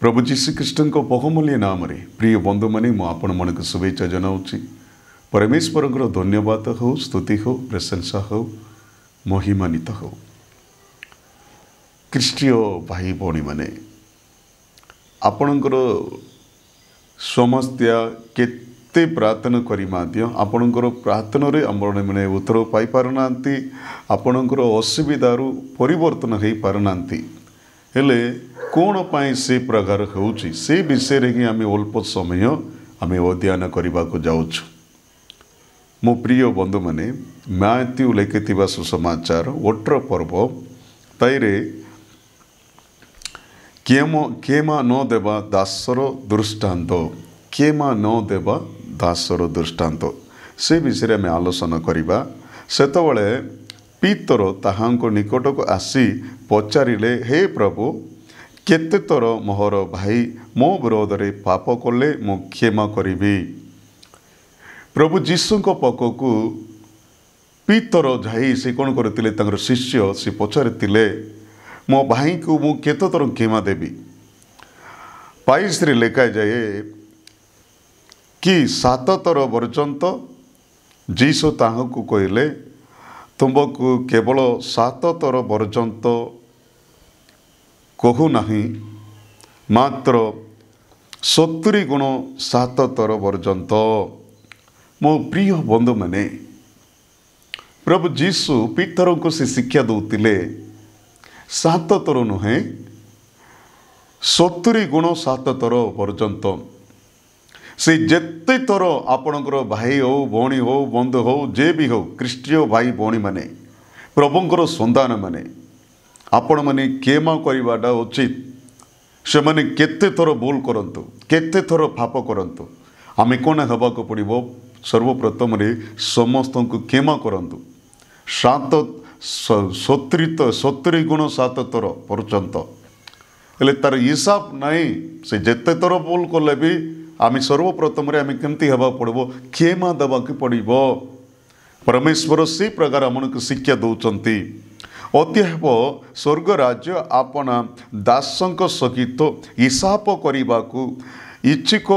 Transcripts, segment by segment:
प्रभु जीशु कृष्ण को बहुमूल्य नाम रे प्रिय बंधु माने मु आपण मन को शुभेच्छा जनाऊँगी। परमेश्वर धन्यवाद हो, स्तुति हो, प्रशंसा हो, महिमानित हो। ख्रीष्टीय भाई भौणी माने आपणकर समस्या केते प्रार्थना करी माध्य आपणकर प्रार्थना रे आपण माने उत्तर पाई पारनांती, आपणकर असुविधारू परिवर्तन हो पारनांती। हेले कौन पाई से प्रकार होउची से विषय रे कि आमे अल्प समय आमे अध्ययन करबा को जाउछु। मो प्रिय बंधु माने मैथ्यू लिखिथिबा सुसमाचार 18 पर्व ताइरे केमा न देवा दासर दृष्टांत, केमा न देवा दासर दृष्टांत से विषय में आलोचना करिबा। सेतबेले पीतर ताहांको निकट को आसी पचारिले, हे प्रभु केते तर मोहर भाई मो विरोध रे पाप कले मो क्षमा करिबी। प्रभु जीशु पाखकू पीतर जाई से कौन करते तांकर शिष्य से पचारिले, मो भाई को मु केते तर क्षमा देवी। 22 रे लेखा जाए कि 7 तर पर्यंत जीशु ताहांको कहले, तुमको केवल 7 तर पर्यंत कहू नहीं, मात्र 70 गुण 7 तर पर्यंत। मो प्रिय बंधु माने प्रभु जीशु पीतर को से शिक्षा दौतिले 7 तर नुहे 70 गुण 7 तर पर्यंत। से जेते थर आपणकर भाई हो, भौणी हो, बंधु हो, जे भी हो, ख्रीष्टीय भाई भौणी माने प्रभुंकर संतान माने आपण माने क्षमा करिवाटा उचित। से माने केते थर भूल करंतु, केते थर पाप करंतु, आमे कोन हेबा को पड़िबो। सर्वप्रथम रे समस्त को क्षमा करंतु 70 गुण 7 तर पर्यंत। हेले तार हिसाब नहीं, से जेते थर भूल कले भी आमे सर्वप्रथम रे आमे केमती हेबा पड़िबो, क्षमा देबा के पड़िबो। परमेश्वर से प्रकार हमको शिक्षा दौचंती। अतएव स्वर्ग राज्य आपना दासंक सहित हिसाब करने इच्छुक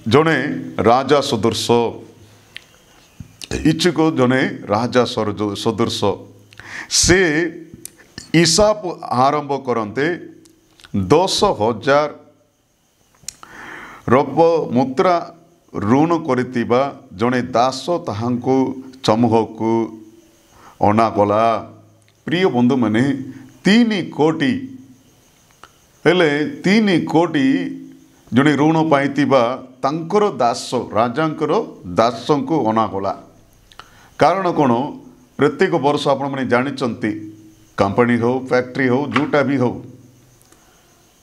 जने राजा सदृश, इच्छुक जने राजा सदृश से हिसाब आरंभ करते 10,000 रौप्य मुद्रा ऋण करितिबा जने दास ताहांको चमूहकू अनागला। प्रिय बंधु माने 3 कोटी हेले 3 कोटी जने ऋण पाइतिबा तांकर दास राजांकर दासंको अनागला। कारण कौन, प्रत्येक वर्ष आपण माने जानिचंती कंपनी हो, फैक्ट्री हो, जोटा भी हो,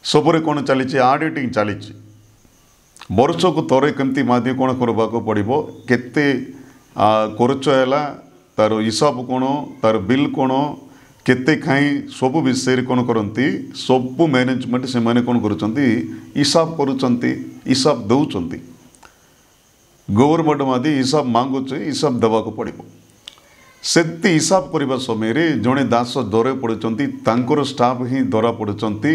सबरे कौन चली ऑडिटिंग चली वर्ष को थरे केमती माध्य कौन करबा को पड़िबो, केते खर्च हैला, तार हिसाब कौन, तार बिल कौन, केते खाई सब विषय कौन करती, सब मैनेजमेंट से माने कौन करुचंती, हिसाब करुचंती, हिसाब दउचंती। गवर्नमेंट मादी हिसाब मांगुचे, हिसाब देवा को पड़िबो। सेति हिसाब करबा समय रे जने दास दरे पड़ुचंती, तांकर स्टाफ ही दरा पड़ुचंती।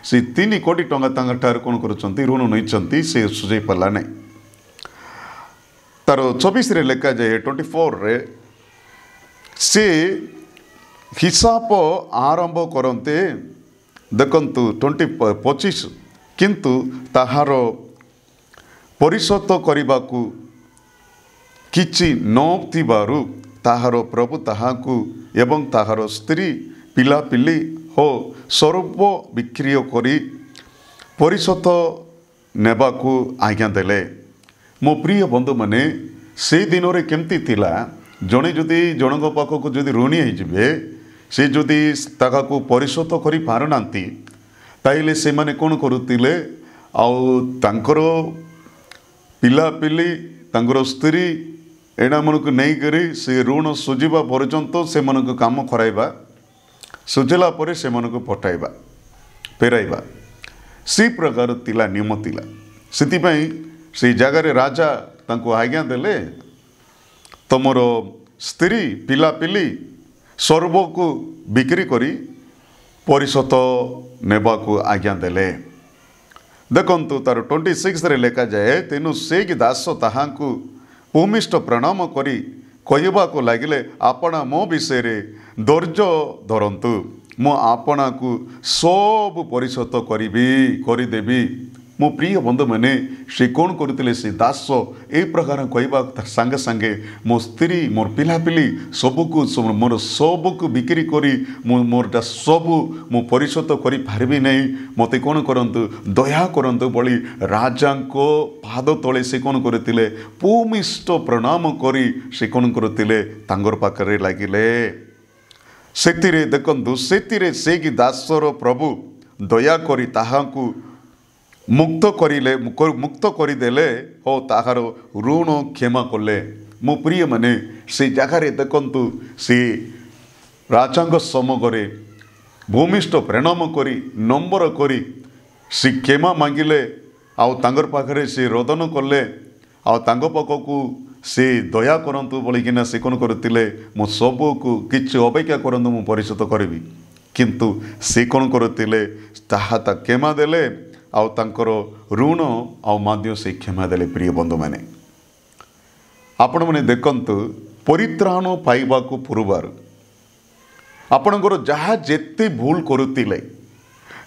से 3 कोटी टंका तांकर ठार कौन करुचंती, ऋण नैचंती, से सुझे पला नै। तार 24 रे लेखा जाए 24 रे से हिसाब आरंभ करते देखंतु 25 किंतु ताहार परिशोध करबाकू किछि नथिबारु ताहार प्रभु ताहाकू एवं ताहार स्त्री पिलापिली हो सर्व बिक्री करी परिशोध नेबाकू आज्ञा देले। मो प्रिय बंधु माने से दिन रे केमती थिला, जड़े जदि जनक पाखक जदि ऋणी होइजिबे, से जदि ताकाकू परिशोध करि पारनांती, ताइले से माने कोन करुतिले, आउ तांकर पिलापिली तांकर स्त्री एना मनक नहीं करी से ऋण सुझिबा पर्यंत से मनक काम कराइबा, सुझला परे से मनक पठाइबा फेराइबा, सी प्रकार तिला नियम तिला। सेति पई से जगार राजा तांको आज्ञा देले, तुमर स्त्री पिलापिली सर्व को बिक्री करी परिशोध नेबाकू आज्ञा देले। देखंतु तार 26 रे लेखा जाए, तेनु से कि दास ताहांकू भूमिष्ठ प्रणाम करी कहबाकू लगिले, आपना मो विषय रे धैर्य धरंतु, मो आपना को सब परिशोध करदेवी। मो प्रिय बंधु मैंने से कौन करते से दास ए प्रकार कहवा सांगे सांगे मो स्त्री मोर पिलापिली सबको मोर सबको बिक्री करी मोरटा सबू मो परिशोध करि पारिबी नहीं, मते कौन करंतु दया करंतु बोली राजा को पाद तले से कौन करते भूमिष्ठ प्रणाम करी से कौन करते तांगर पाखरे लागिले। सेतिरे देखंतु सेतिरे से कि दासर प्रभु दया करी ताहांकू मुक्त करदेले हो ताहार ऋण क्षमा कले। मो प्रिय माने से जगार देखंतु से राजांग समगरे भूमिष्ठ प्रणाम करी नंबर करी से क्षमा मांगिले, आउ तांगर पाखरे से रोदन कले, आउ तांग पाखकू से दया करंतु बोलिकिना से कौन करते मो सबको किसी अपेक्षा करंतु मु परिशोध करी, किंतु से कौन करते ताहा क्षमा देले आउ तांकर ऋण आउ माध्य से क्षमा देले। प्रिय बंधु माने आपण माने देखंतु परित्राण पाइबाकू पूर्वार आपणकर जहा जेते भूल करुतिले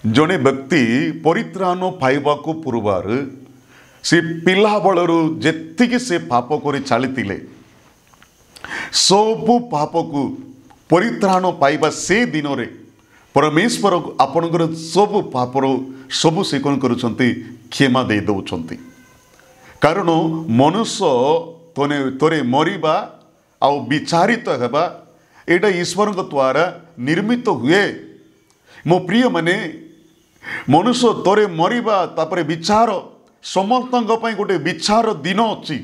जने व्यक्ति परित्राण पाइबाकू पूर्वार से पिला बलरू जेतिकी से पाप करी चलीतिले सबु पाप को परित्राण पाइबा से दिन रे परमेश्वर आपणकर सबु पापर सबु से कौन करुछंती क्षमा दे दउछंती। कारण मनुष्य तोरे मरिबा आउ विचारित हेबा एटा ईश्वर द्वारा निर्मित हुए। मो प्रिय माने मनुष्य तोरे मरिबा तापरे विचार समस्तଙ୍କ ପାଇଁ गोटे विचार दिन अछि,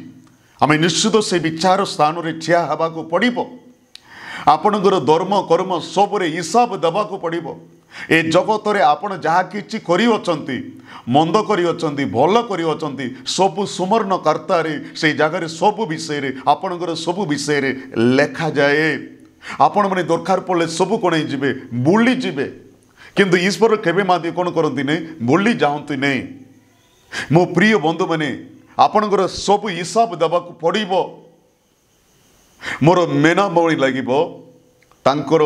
आमे निश्चित से विचार स्थान रे ठिया हेबा को पड़िबो। आपणकर धर्म कर्म सबरे हिसाब देवाक पड़िबो। ए जगत रे आपण जहा किछि करि अछंती मंद करि अछंती भल करि अछंती सब सुमर्ण कर्ता रे से जगह रे सब विषय रे आपणकर सब विषय रे लेखा जाए। आपण माने दरकार पड़े सब कोण जिबे बुली जिबे, किंतु ईश्वर केबे मादी कोन करंती नै बुली जाउंती नै। मो प्रिय बंधु माने आपणकर सब हिसाब देवाक पड़िबो। मोर मेना बड़ी लगिबो तांकर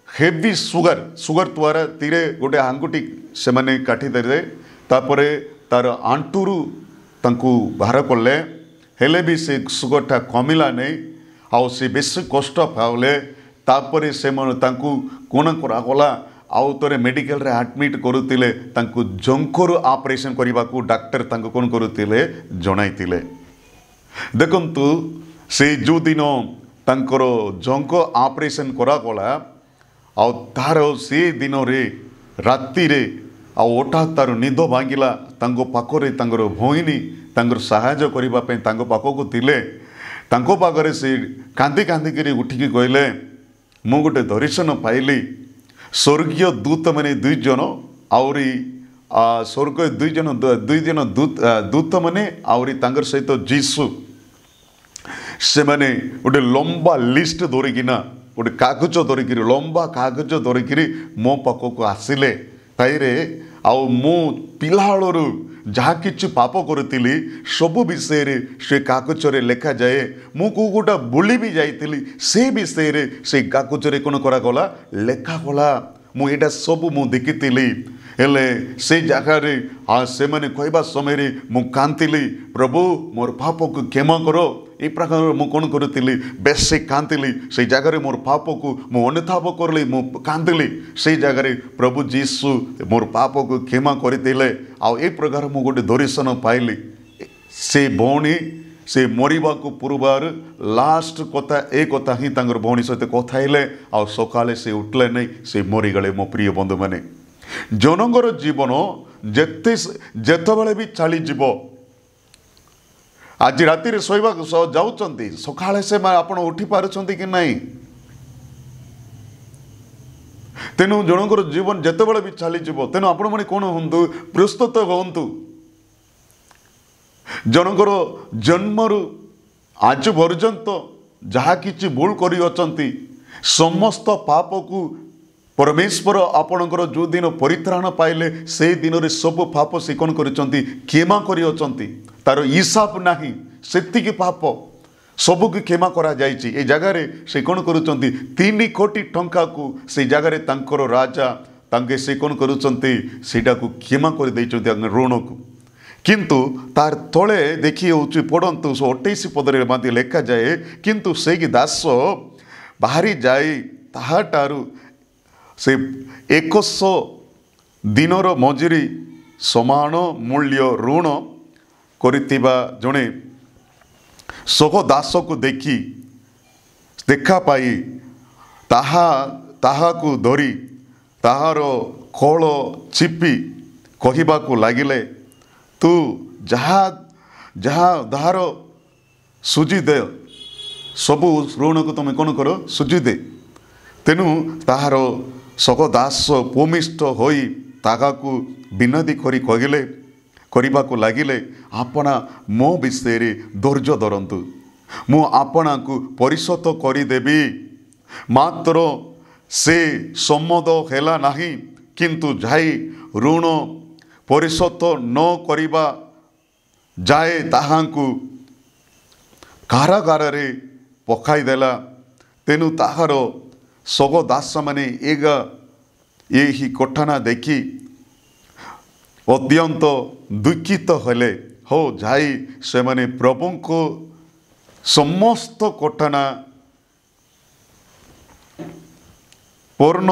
हेवी सुगर द्वारा तीरे गोटे आंगुठी से माने काटी देले, तापरे तार आंटुरु तांकु बाहर कले, हेले भी से सुगरटा कमिला नहीं, आउ से बेस कष्ट पाले। तापरे से मन तांकु कोन करा गला आउ तोरे मेडिकल रे एडमिट करुतिले, तांकु जंकर ऑपरेशन करबाकू डॉक्टर तांकु कोन करुतिले जणाइतिले। देखंतु से जो दिन तांकर जंक ऑपरेशन करा गला आउ तार से दिन रे राति रे आउ ओटा तार निद भांगिला, तांको पाखरे तांकर भोइनी तांकर सहायता करबा पे तांको पाखको थिले। तांको पाखरे से कांदी कांदी करी उठिकी कहले, मु गोटे दर्शन पाइली, स्वर्गीय दूत माने दुई जन आउरी स्वर्ग दुई जन दूत माने आउरी तांकर सहित जीसु से माने गोटे लंबा लिस्ट धरिकिना गोटे कागज धरिकी लंबा कागज धरिकी मो पाखक आसिले। ताइरे आउ मु पिलाळरू जहा किछु पाप करतिली सब विषय रे से कागज रे लेखा जाए। मु को गोटा बुली भी जाइतिली से विषय रे से कागज रे कोन करा गला लेखा गला। मु एटा सब मु देखितिली, हेले से जगह रे से माने कहबा समय रे मु कांतिली, प्रभु मोर पाप को क्षमा करो। ए प्रकार मु कौन करुतिली बेस कांतिली, से जगह रे मोर पाप को मु अनुताप करली, मु कांतिली। से जगह रे प्रभु जीसु मोर पाप को क्षमा करथिले। आ ए प्रकार मु गोटे दर्शन पाइली, से भौणी से मरिबा को पूर्वार लास्ट कथा ए कथा ही तांगर भौणी सहित कथा हेले, आ सकाले से उठले नहीं, से मरीगले। मो प्रिय बंधु माने जनगर जीवन जेतेबेले भी चली जीव, आज राति रे सोइबा जाउचंती सकाळे से आपण उठी पारुचंती कि नहीं। तेनु जनकर जीवन जेतेबेले भी चली जीव, तेनु आपण माने कोन हुंतु प्रस्तुत होंतु। जनकर जन्मरु आज पर्यंत जहा किछि भूल करी अछंती समस्त पाप को परमेश्वर आपणकर जो दिन परित्राण पाइले से दिन में सब पाप से कौन कर क्षमा कर तार हिसाब नहीं से पाप सबको क्षमा करा जाइछि। ए जगार से कौन कर 3 कोटी टंका को से जगार तांकर राजा तांके से कौन करा को क्षमा कर ऋण को किंतु तार तले देखिए हूँ पढ़ंतु 28 पदरे मध्य लेखा जाए किंतु से दास बाहरी जाए ताहाटारू से 100 दिनर मजुरी समान मूल्य ऋण करितिबा जणे सह दास को देखा पाई ताहाकु धरी ताहार कल चिपी कहबाकू लगिले तू जहा जहा धार सुझी दे सबू ऋण को तुम कौन कर सुझी दे। तेणु ताहार सग दास भूमिष्ठ होई ताहाकू विनती करी कहले करबाकू लगिले आपना मो विषय धैर्य धरतु मु आपना को परिशोध करदेवी मात्र से सम्मत हैला नहीं किंतु जाई ऋण परिशोध न करिबा जाए ताहांकु कारागार रे पकाई देला। तेणु ताहार सग दास माने एगा यही कथाना देखी अत्यंत दुखित हेले हो जाई से माने प्रभु को समस्त कथाना पूर्ण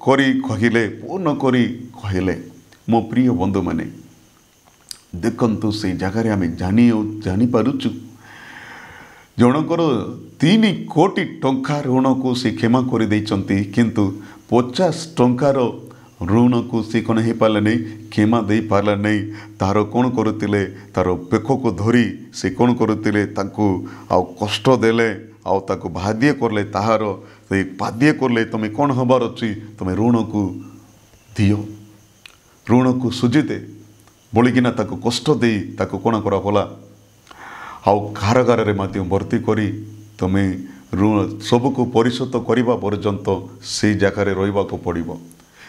करी कहले मो प्रिय बंधु माने देखंतु से जगार आम जानी पारुचु जनकर 3 कोटी टंका ऋण को से क्षमा कर देइचंती किंतु 50 टंकार ऋण को से कौन हो पारे नहीं क्षमा दे पारा नहीं तार कौन करुले तार पेख को धरी से कौन करुले आउ कष्ट देले आउ ताको बाध्य करले ताहार से बाध्य करले तुम कौन हबार अच्छी तुम ऋण को दियो ऋण को सुझी दे बोलिकिना ताको कष्ट दे ताको कौन करा भला आउ कारागार रे माध्यम भर्ती करी तुम्हें ऋण सबको परिशोध करने पर्यंत से जगार रहा पड़ो।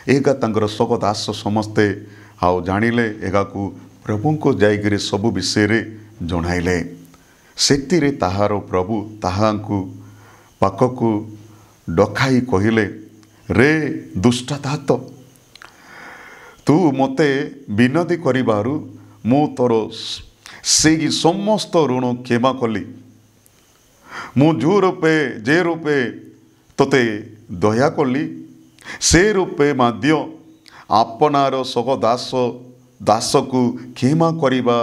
एगा तांकर सग दास समस्ते आउ जानिले एगा को प्रभु को जाइकरी सब विषय रे जणाइले सेतिरे ताहार प्रभु ताहांकु पाखकु डकाई कहले रे दुष्टातात तू मते विनती करिबारु मु तोर से समस्त ऋण क्षमा कली मु जो रूपे जे रूपे तोते दया कली से रूपे माध्य आपनार सग दास को क्षमा करिबा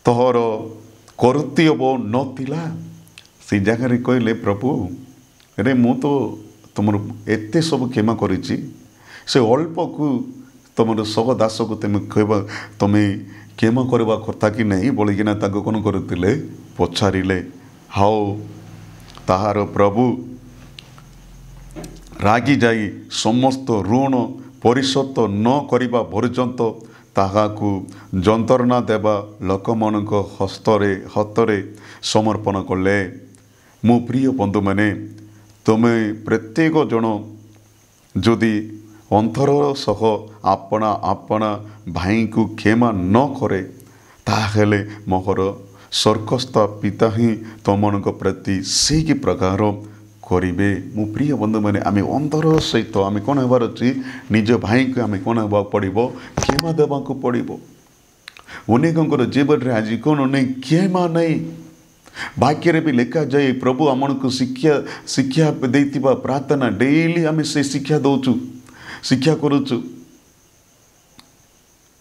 तोहर कर्तव्य नथिला। से जगह कहले प्रभु रे मु तो तुम एते सब क्षमा करिछि से अल्प को तुम सग दास को तुम कहबा तुम्हें क्षमा करवा कथा कि नहीं बोलिकिना ताको कौन करुले पचारिले हाओ ताहार प्रभु रागी जाई समस्त ऋण परिशोध न करिबा पर्यंत ताहाकू जंत्रणा देवा लोकमानक हस्तरे समर्पण कले। मो प्रिय बंधु माने तुम्हें प्रत्येक जन जदि अंतर सह आपना आपना भाई को क्षमा न करे ताहेले मोहर स्वर्गस्थ पिता ही तुमको प्रति से प्रकार करिबे। मो प्रिय बंधु माने आम अंतर सहित आम कौन हबार अच्छी निज भाई को आम कौन हवा पड़ो क्षमा देवा पड़ो। अनेक जीवन में आज कौन नहीं क्षमा नहीं वाक्य भी लिखा जाए प्रभु आम को शिक्षा देइतिबा प्रार्थना डेली आम से शिक्षा दौचु शिक्षा करुचु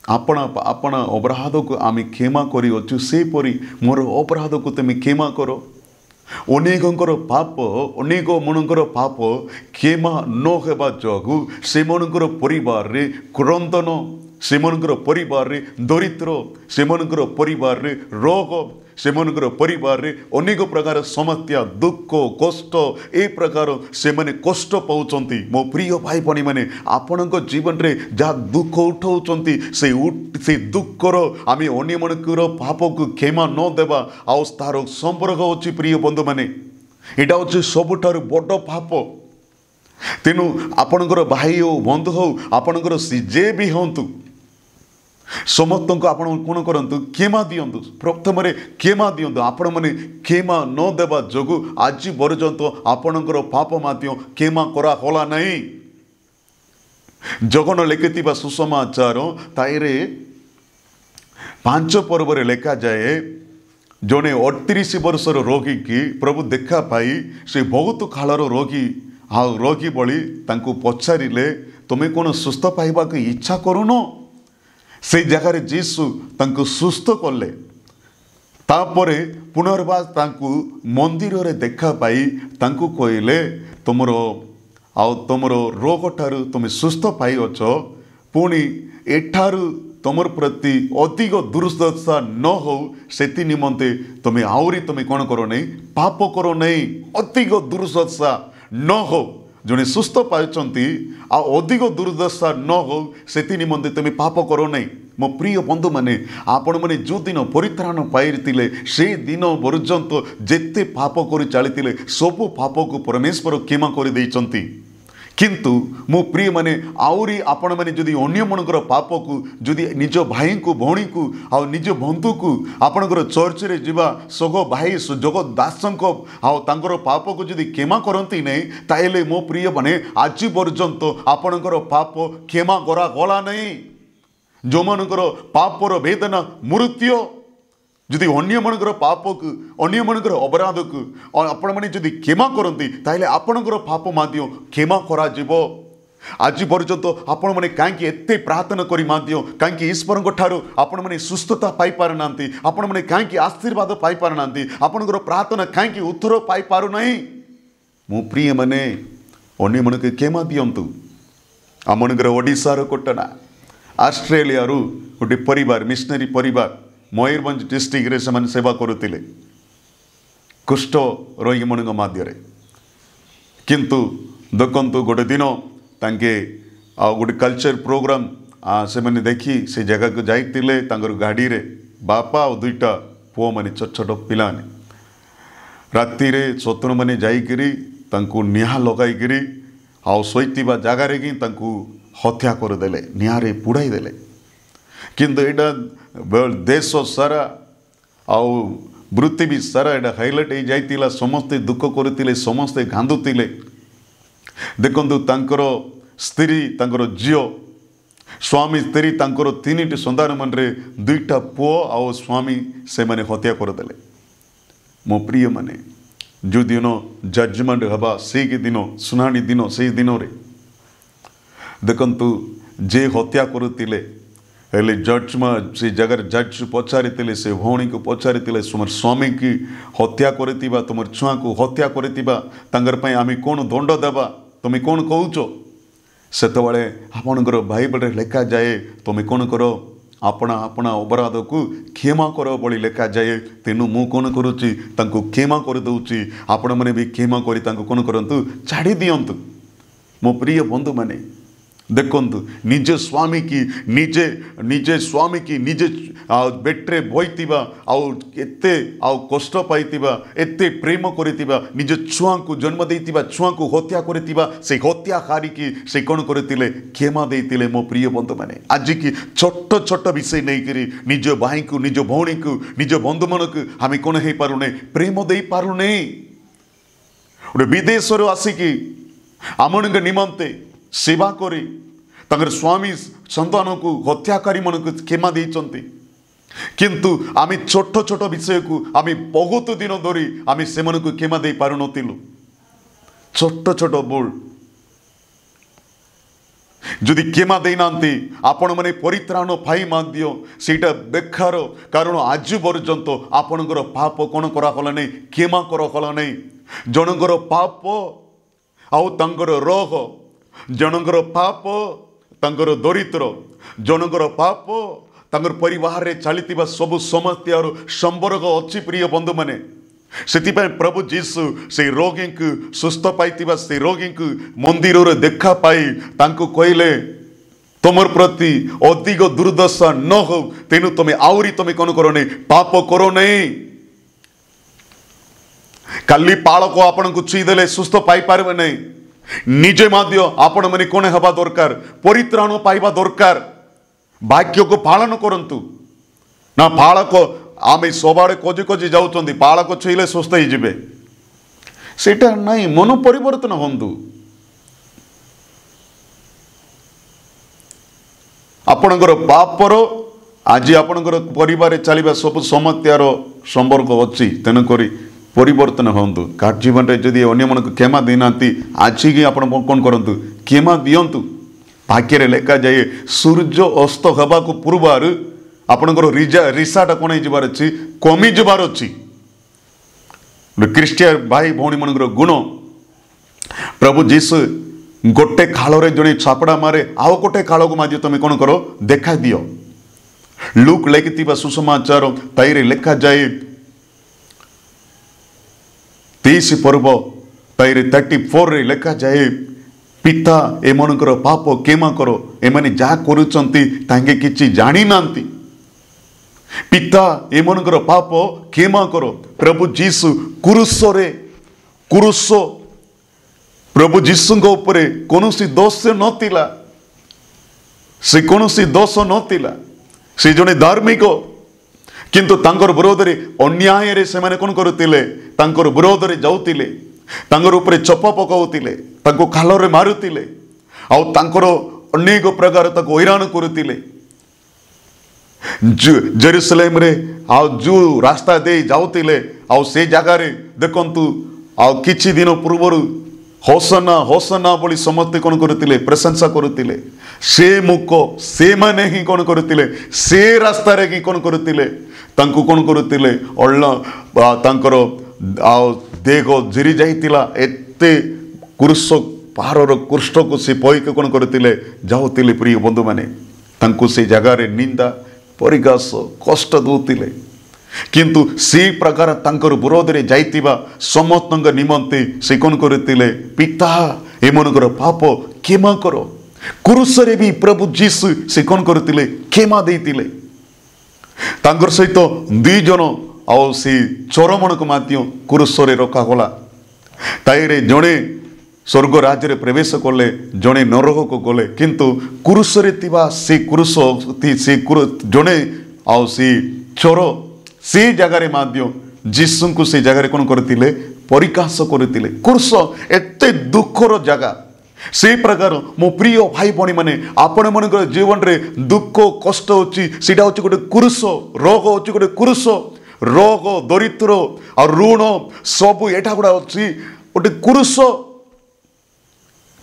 आपना आपना अपराध को आम क्षमा करूँ से परी मोर अपराध को तुम क्षमा करो। अनेकंकर पाप अनेक मनकर पाप क्षमा न हेबा जोगु से मनकर परिवार रे क्रंदन से मनकर परिवार रे दरिद्र से मनकर परिवार रे रोग से मनकर परिवार रे अनेक प्रकार समस्या दुख कष्ट ए प्रकार से माने कष्ट पाउचंती। मो प्रिय भाई बनी माने आपनक जीवन रे जा दुख उठाउचंती से दुखर आमे अन्य मनकर पाप को क्षमा न देवा आउ तार संपर्क अछि प्रिय बंधु माने एटा अछि सबुठार बड़ पाप तेणु आपणकर भाई हो बंधु हो आपणकर जे भी हूँ समस्त को आप कौन करूँ क्षमा दिंतु प्रथम क्षमा दिंतु आपण मैंने क्षमा न देवा जो आज पर्यंत आपणकर पाप मध्य क्षमा कराला नहीं। जगन लिखि सुसमाचार ताईरे 5 पर्व लेखा जाए जड़े 38 वर्षर रोगी की प्रभु देखा पाई से बहुत कालर रोगी रोगी बड़ी पचारे तुम्हें कौन सुस्थ पाइबा की इच्छा करून से जगार जीसु तांको सुस्थ कले तापरे पुनर्बार तांको मंदिर रे देखा पाई तांको कहले तुमर रोग ठारू तुम सुस्थ पाई अछ पुणी एठारू तुमर प्रति अधिक दुर्दशा न हो सेति निमंते तुम्हें आउरी तुम्हें कौन करो नहीं पाप करो नहीं अधिक दुर्दशा न हो जड़े सुस्थ पाइछंती आ अधिक दुर्दशा न हो सेति निमंते तुम्हें पाप करो नहीं। मो प्रिय बंधु माने आपण मैंने जो दिन परित्राण पाइले से दिन पर्यंत जेते पाप कर चली सब पाप को परमेश्वर क्षमा कर देइछंती किंतु मो प्रिय माने आउरी आपण माने जदि अन्य मनकर पाप को जदि निज भाई को भौणी को आ निज बंधु को आपणकर चर्च रे जीवा सग भाई जग दासंक आंकर पाप को जदि क्षमा करती नहीं ताइले मो प्रिय माने आज पर्यंत आपणकर पाप क्षमा करा गला नहीं। जो मनकर पापर वेदना मृत्यु जदि अन्य मनकर पाप को अन्य मनकर अपराध को आपण मैंने जदि क्षमा करती ताइले आपणकर पाप माध्य क्षमा करा जीवो। आज पर्यंत आपण मैंने कहीं एते प्रार्थना करी माध्य कहीं ईश्वर ठारू आपण मैंने सुस्थता पाई पार नांती आपण मैंने कहीं आशीर्वाद पाई पार नांती आपणकर प्रार्थना कहीं उत्तर पाई पारु नहीं। मो प्रिय माने अन्य मनके क्षमा दियंतु। आमनकर ओडिशार कोटना ऑस्ट्रेलिया रु गोटे परिवार मिशनरी परिवार मयूरभंज डिस्ट्रिक्ट रे से सेवा करुतिले कुष्ठ रोगी मन मध्य किंतु देखंतु गोटे दिन तांके गोटे कल्चर प्रोग्राम से मैंने देखी से जगह को जाइतिले तांकर गाड़ी रे बापा और 2टा पुओ माने छोट छोट पिला राति रे स्वतन माने जाइकरी तांको निहा लगाइकरी आ शोइतिबा जगार कि तांको हत्या करदेले निहारे पुड़ाई देले किंतु एटा देश सारा आउ पृथ्वी सारा एटा हाइलाइट हो जाइतिला समस्ते दुख करथिले समस्ते कांदुतिले। देखंतु तांकर स्त्री तांकर झियो स्वामी स्त्री तांकर 3टी संतान मन रे 2टा पुओ आउ स्वामी से माने हत्या करदेले। मो प्रिय माने जो दिन जजमेंट हवा से दिन सुनानी दिन से दिन रे देखंतु जे हत्या करुतिले हेले जज में से जगह जज पचारि से भौणी को पचारि तुम स्वामी की हत्या करतिबा तुम छुआ को हत्या करतिबा तांगर पई आमी कोन दंड देबा तुम कौन कहूच सेतबेले आपणकर बाइबल लेखा जाए तुम कौन कर आपना आपना अपराध को क्षमा कर बोली लेखा जाए। तेणु मु कौन करुच्ची तांको क्षमा कर दउची आपण माने भी क्षमा करी तांको कौन करंतु छाड़ी दियंतु। मो प्रिय बंधु माने देखंतु निजे स्वामी की निजे स्वामी की निजे बेट्रे बइतिबा आउ एते आउ कष्ट पाइतिबा एते प्रेम करितिबा निजे छुआ को जन्म देइतिबा छुआ को हत्या करितिबा से हत्याकारी की से कोन करतिले क्षमा देइतिले। मो प्रिय बंधु माने आज की छोट छोट विषय नहीं करी निज भाई को निज भौणी को निज बंधु मन को आम कौन हो पारुने प्रेम दे पारुने गोटे विदेश आसिकी आमन निमंते सेवा करी तांकर स्वामी संतान को हत्याकारी मन को क्षमा देइचंती किंतु आमी छोट छोट विषय को आमी बहुत दिन धरी आमी से मन को क्षमा दे पारु नथिलु। छोट छोट भूल जदि क्षमा देनांती आपण माने परित्राण पाई माध्य सेटा बेकार कारण आज पर्यंत आपणकर पाप कौन करा नहीं क्षमा करा नहीं। जनकर पाप आउ तांकर रोग जनकर पाप तांकर दरिद्र जनकर पाप तांकर परिवार रे चलीतिबा सब समस्या संपर्क अच्छी प्रिय बंधु माने सेतिपय प्रभु जीसु से रोगी को सुस्थ पाइतिबा से रोगी को मंदिर रे देखा पाई तांको कहले तुमर प्रति अधिक दुर्दशा न हो तेनु तुम आउरी तुम कौन करो नहीं पाप करो नहीं। काली पाल को आपण को छुईदेले सुस्थ पाई पारबे नहीं निजे माध्य आपण मैंने कौन हवा दरकार परित्राण पाइबा दरकार वाक्य को पालन करंतु ना पालक आम सबा खोजी खोजी जाऊँ पालक छुईले सुस्थ हो सेटा नहीं मन परिवर्तन हंतु आपणकर पापर आज आपणकर परिवार चलवा सब समस्यार संपर्क अच्छी तेणुक परिवर्तन हूँ कार जीवन में जदि अन्य मन क्षमा देना आज ही आप कौन करूँ क्षमा दिंतु भाग्य लेखा जाए सूर्य अस्त हवा को पूर्वर आपणकर रिसाटा कौन होबार अच्छी कमी जबार अच्छी क्रिस्टियन भाई भौणी मन गुण प्रभु जीसु गोटे खाल जड़े छापड़ा मारे आउ गोटे खाल को माज तुम कौन कर देखा दियो लुक लिखि सुसमाचार ताईरे लेखा जाए 23 पर्व ताईरे 34 रे लेखा जाए पिता एमनकर पाप केमा करो एमाने जा करूचंती तांगे किछि जानी नांती पिता एमनकर पाप केमा करो प्रभु जीसु कुरुस प्रभु जीसु उपरे कौनसी दोष नथिला से कौनसी दोष नथिला से जने धार्मिक किंतु तांकर विरोध रे अन्याय रे से माने कोन करुतिले तांकर विरोध रे जाउतिले तांकर उपरे चप पकाउतिले तांको खाल रे मारुतिले आ तांकर अनेक प्रकार ताको हैरान करुतिले जेरूसलेम रे आ जो रास्ता दे जाउतिले आ से जगह रे देखंतु आ किछि दिन पूर्वरु होसना होसना बोली समस्ते कौन करुतिले प्रशंसा करुतिले से मुख से माने ही कौन करुतिले से रास्ता रे ही कौन करुतिले तांको कौन करुतिले अल्ला तांकर देह झिरी जाइतिला एते कुरुष पहाड़र कुष्ठ को से पईके कौन करुतिले जाउतिले प्रिय बंधु माने तांको से जगह रे निंदा परिहास कष्ट दउतिले किंतु से प्रकार तांकर विरोध रे जाइतिबा समस्तंग निमंते से कौन करतिले पिता एमनकर पाप क्षमा करो क्रूस रे भी प्रभु जीसु से कौन करतिले क्षमा देतिले तांकर सहित दुई जन आ से चोरमण को माध्य क्रूस रे रखा गला ताइरे जणे स्वर्ग राज्य रे प्रवेश कले जणे नरक को गले किंतु क्रूस रे तिबा से क्रूस से जणे आ से चोर से जगार माध्य जीसु को से जगार कौन करतिले परिहास करतिले क्रूस एते दुखर जगह से प्रकार मो प्रिय भाई भणी माने आपण मन जीवन रे दुख कष्ट होची सीटा होची गोटे क्रूस रोग होची गोटे क्रूस रोग दरिद्र और ऋण सब एटा गुड़ा होची गोटे क्रूस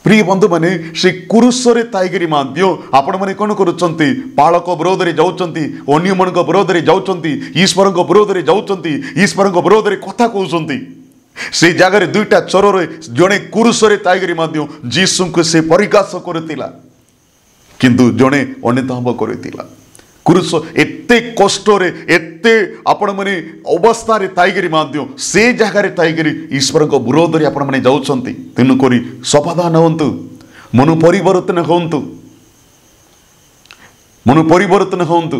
प्रिय बंधु माने से क्रूस रे ताइगिरी माध्य आपण माने कोन करूचंती पालक विरोध रे जाउचंती अन्य मन को विरोध रे जाउचंती ईश्वर को विरोध रे जाउचंती ईश्वर को विरोध रे कथा कहउचंती से जगह रे दुईटा चोर रे जणे क्रूस रे ताइगिरी माध्य जीसु को से परिहास करतिला किंतु जणे अन्यतम करतिला क्रूस एते कष्ट रे एते आपण माने अवस्था रे ताइगिरी माध्य से जगह रे ताइगिरी ईश्वर को विरोध रे आपण माने जाउचंती तेनु करी समाधान होंतु मन परिवर्तन होंतु मन परिवर्तन होंतु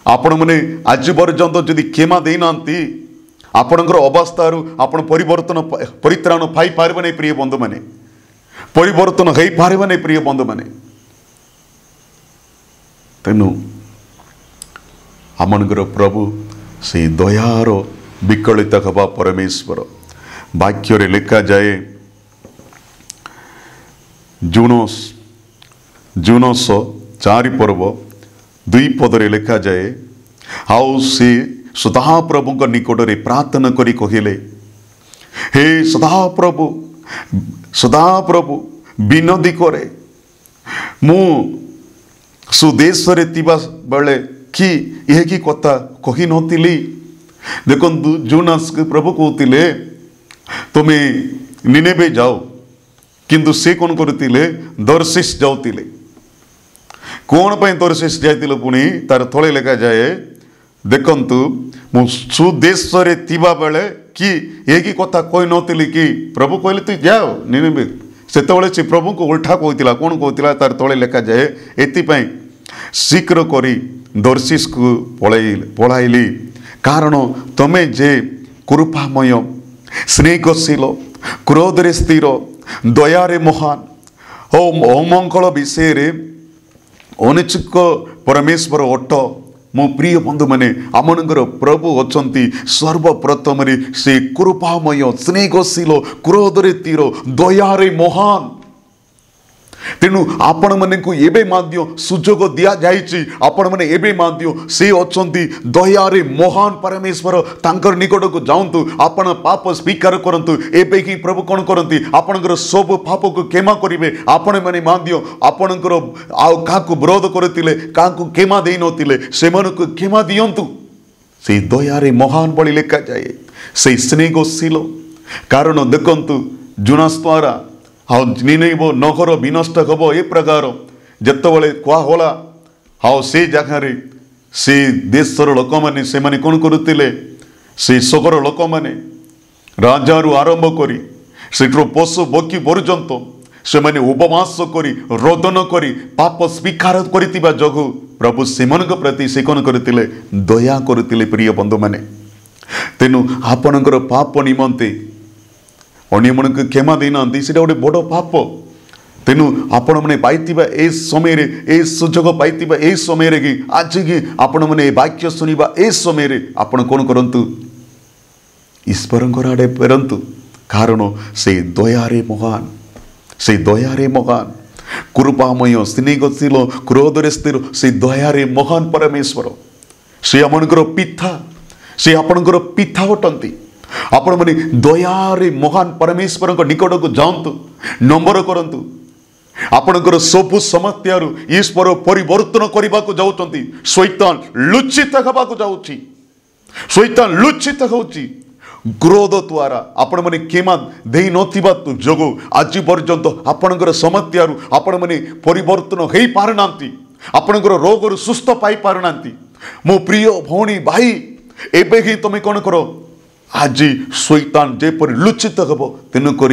आपण माने आज पर्यंत जदि क्षमा देनांती आपणकर अवस्था आपण परिवर्तन परित्राण पाई पारबे नै प्रिय बंधु माने परिवर्तन होई पारबे नै प्रिय बंधु माने तेनु आमनकर प्रभु से दयार विकलित हवा परमेश्वर वाक्य रे लिखा जाए जूनस 4 पर्व 2 पद रे लिखा जाए हाउ से सदाप्रभु निकट रे प्रार्थना करी कहिले हे सदाप्रभु विनती करे मु सुदेश रे तिबा बेले कि यह की कथा कही नथिली देखंतु जोनास के प्रभु कहतिले तुमे निनेबे जाओ किंतु से कोन करतिले दर्शिस जाउतिले कोन पय दर्शिस जाइतिले पुनी तार थळे लेखा जाए देखंतु मु सुदेश रे तिबा बेले कि यह की कथा कही नथिली कि प्रभु कहले तू जाओ निनेबे सेतबेले से प्रभु को उल्टा कहतिला कोन कहतिला तार तळे लेखा जाए एति पय शीघ्र करी दर्शिस को पळाइली कारण तमे जे कृपामय स्नेहशील क्रोधरे स्थिर दयारे महान ओ अमंगल विषय अनिच्छुक परमेश्वर अट मो प्रिय बंधु मैंने आमनगर प्रभु अछंती सर्वप्रथम से कृपामय स्नेहशील क्रोधरे तीर दयारे महान तेणु आपण माने को एबे माध्य सुजोग दिया जाइछि आपण माने एबे माध्य से अछंती दयारे महान परमेश्वर तांकर निकट को जाउंतु आपण पाप स्वीकार करंतु एबे कि प्रभु कोन करंती आपनकर सब पाप को क्षमा करिवे आपण माने माध्य आपनकर आ काकु विरोध करतिले काकु क्षमा देई नतिले सेमन को क्षमा दियंतु से दयारे महान बळी लेखा जाए से स्नेहशील कारण देखंतु जुनास द्वारा हाँ निनेब नगर विनष्ट हम ए प्रकार जितेबाला कहला हाँ से जगार से देशर लोक मैंने से कौन करुले से सगर लोक मैंने राजा रु आरंभ करी सेठर पशु बकी पर्यंत से मैंने उपवास करी रोदन करी पाप स्वीकार करितिबा जगु प्रभु सेमनक प्रति से कौन करतिले दया करतिले प्रिय बंधु मैंने तेणु आपणकर पाप निमंते अन्य मन को क्षमा देना से गोटे बड़ पाप तेणु आपण मैंने पाइबा ए समय ए सुजोग पाइबा ए समय कि आज कि आपण मैंने वाक्य शुणा ए समय आपण कौन करंतु ईश्वर आड़े फेरंतु कारण से दयारे महान कृपामय स्नेहशील क्रोधरे स्थिर से दयारे महान परमेश्वर से आमनकर पिता से आपणकर पिता अटंती आपण माने दयारे महान परमेश्वर निकट को जातु नंबर करंतु आपणकर सबु समस्या ईश्वर परिवर्तन करने को जाउछंती शैतान लुचित हेबाकु जाउछि शैतान लुचित होउछि क्रोध द्वारा आपण माने क्षमा देई नथिबा जोगु आज पर्यंत आपणकर समस्या आपण माने परिवर्तन हेई पारनांती आपणकर रोग सुस्थ पाई पारनांती मो प्रिय भौणी भाई एबे ही तुम कौन करो आज शैतान जेपरि लुचित हम तेणुक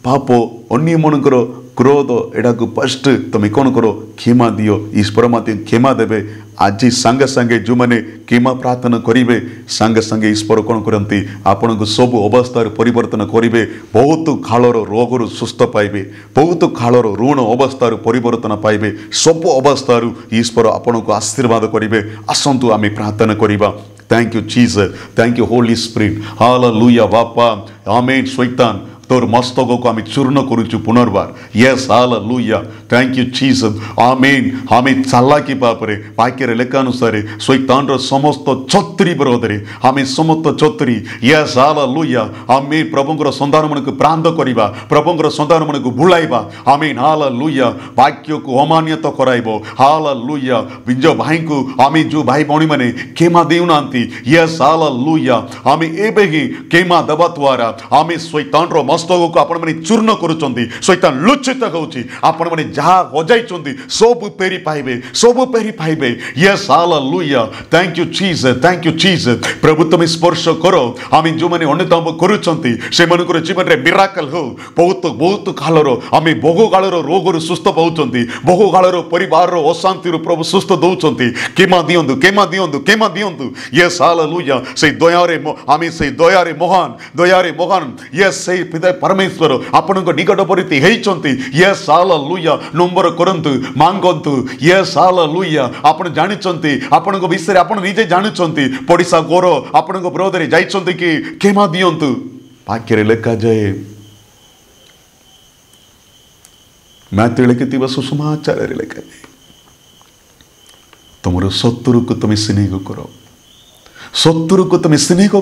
पाप अन्य मनकर क्रोध एटा को फस्ट तुम कौन करो क्षमा दियो ईश्वर मत क्षमा देवे आज सांगे सांगे जो मैंने क्षमा प्रार्थना करेंगे सांगे सांगे ईश्वर कौन करती आपण को सब अवस्था परिवर्तन करेंगे बहुत कालर रोग सुस्थ पाइबे बहुत कालर ऋण अवस्था परिवर्तन पाइबे सब अवस्था ईश्वर आपण को आशीर्वाद करेंगे आसतु आम प्रार्थना करवा thank you Jesus thank you holy spirit hallelujah बापा आमेन शैतान तोर मस्तक को आम चूर्ण करुचु पुनर्बार yes hallelujah thank you Jesus amen amen चालाकी पापरे वाक्य लेखानुसार शैतान समस्त छत्री विरोध में आम समस्त छत्री यस हालेलुया आमेन प्रभुंकर संतान मन को प्रांत करवा प्रभुंकर संतान मन को भुलाइबा आमेन हालेलुया वाक्य को अमान्यत कराइबो हालेलुया निज भाई को आम जो भाई भौणी माने क्षमा देउनांती यस हालेलुया आम एबे ही क्षमा देवा द्वारा आम शैतान मस्तक को आपण माने चूर्ण करुचंती शैतान लुचित होउची आपण माने जहा हजाइचंती सब पेरी पाइबे yes hallelujah thank you Jesus प्रभु तुम स्पर्श करो आम जो माने अन्यतम करुचंती से मनकर जीवन रे मिराकल हो बहुत बहुत कालर आम बहु कालर रोग सुस्थ पाउचंती बहु कालर परिवार अशांति प्रभु सुस्थ दउचंती क्षमा दियंतु यस हालेलुया से दयारे आम से दयारे महान यस से पिता परमेश्वर आपण निकट परिति हेइचंती यस हालेलुया नंबर करंतु मांगंतु यस हालेलुया आपण जानिचंती आपण विषय आपण निजे जानिचंती पड़िसा गोर आपण विरोध रे जाइचंती कि क्षमा दियंतु वाक्य रे लेखा जाए मैथ्यू लिखिथिबा सुसमाचार रे लेखा जाए तुमर शत्रु को तुम स्नेह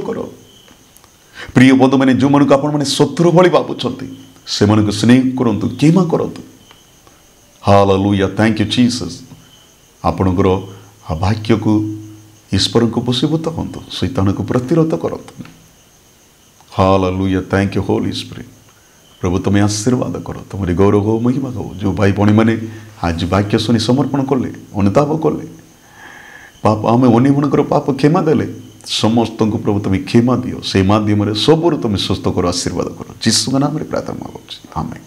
करो प्रिय बंधु मैंने जो मन को आपण मैंने शत्रु भली भावुंट से मन को स्नेह करंतु क्षमा करंतु हालेलुया थैंक यू जीसस आपणकर भाग्य को ईश्वर को वशीभूत करंतु शैतान को प्रतिरोध करंतु hallelujah thank you holy spirit प्रभु तुम्हें आशीर्वाद करो तुम्हारी गौरव हो महिमा हो जो भाई भौणी मैंने आज वाक्य शुणी समर्पण कले अनुताप कले पाप आम अन्य मनकर पाप क्षमा देले समस्त को प्रभु तुम्हें क्षमा दियो से माध्यम सबूर तुम्हें सुस्थ करो आशीर्वाद करो जीसु नाम प्रार्थना मांगुछि आमेन।